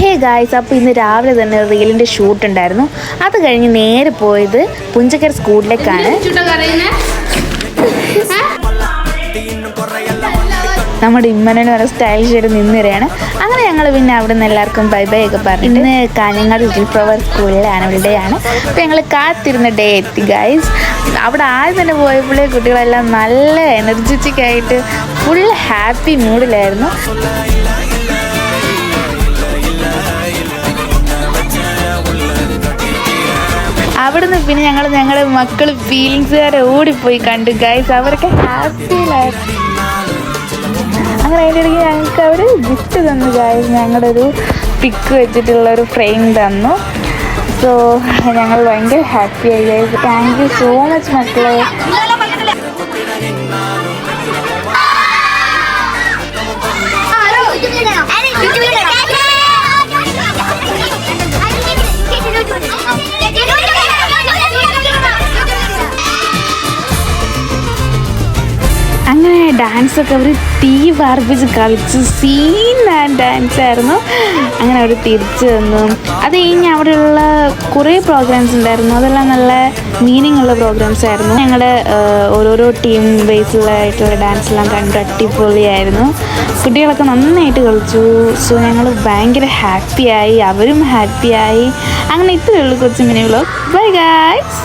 Hey guys, അപ്പോൾ ഇന്ന് രാവിലെ തന്നെ റീലിൻ്റെ ഷൂട്ട് ഉണ്ടായിരുന്നു. അത് കഴിഞ്ഞ് നേരെ പോയത് പുഞ്ചക്കര സ്കൂളിലേക്കാണ്. നമ്മുടെ ഇമ്മനെ പറഞ്ഞ സ്റ്റൈലിഷ് ആയിട്ട് നിന്നിരയാണ്. അങ്ങനെ ഞങ്ങൾ പിന്നെ അവിടെ നിന്ന് എല്ലാവർക്കും ബൈ ബൈ ഒക്കെ പറഞ്ഞു. ഇന്ന് കാഞ്ഞങ്ങാട് ലിറ്റിൽ ഫ്ലവർ സ്കൂളിലെ ആനുവൽ ഡേ ആണ്. അപ്പോൾ ഞങ്ങൾ കാത്തിരുന്ന ഡേ എത്തി ഗൈസ്. അവിടെ ആദ്യം തന്നെ പോയപ്പോഴേ കുട്ടികളെല്ലാം നല്ല എനർജറ്റിക് ആയിട്ട് ഫുൾ ഹാപ്പി മൂഡിലായിരുന്നു. അവിടുന്ന് പിന്നെ ഞങ്ങളുടെ മക്കൾ ഫീലിങ്സുകാരെ ഓടിപ്പോയി കണ്ടു ഗൈസ്. അവരൊക്കെ ഹാപ്പിയിലായിരുന്നു. അങ്ങനെ അതിൻ്റെ ഇടയ്ക്ക് ഞങ്ങൾക്ക് അവർ ഗിഫ്റ്റ് തന്നു ഗൈസ്. ഞങ്ങളുടെ ഒരു പിക്ക് വെച്ചിട്ടുള്ളൊരു ഫ്രെയിം തന്നു. സോ ഞങ്ങൾ ഭയങ്കര ഹാപ്പിയായി guys. Thank you so much മക്കളെ. അങ്ങനെ ഡാൻസൊക്കെ അവർ തീ വാർപ്പിച്ച് കളിച്ച് സീൻ ഡാൻസ് ആയിരുന്നു. അങ്ങനെ അവർ തിരിച്ചു വന്നു. അത് കഴിഞ്ഞ് അവിടെയുള്ള കുറേ പ്രോഗ്രാംസ് ഉണ്ടായിരുന്നു. അതെല്ലാം നല്ല മീനിങ് ഉള്ള പ്രോഗ്രാംസ് ആയിരുന്നു. ഞങ്ങളുടെ ഓരോരോ ടീം ബേസിലായിട്ടുള്ള ഡാൻസെല്ലാം കണ്ട് അടിപൊളിയായിരുന്നു. കുട്ടികളൊക്കെ നന്നായിട്ട് കളിച്ചു. സോ ഞങ്ങൾ ഭയങ്കര ഹാപ്പിയായി, അവരും ഹാപ്പിയായി. അങ്ങനെ ഇത്രയേ ഉള്ളൂ കൊച്ചു മിനി വ്ലോഗ്. Bye guys.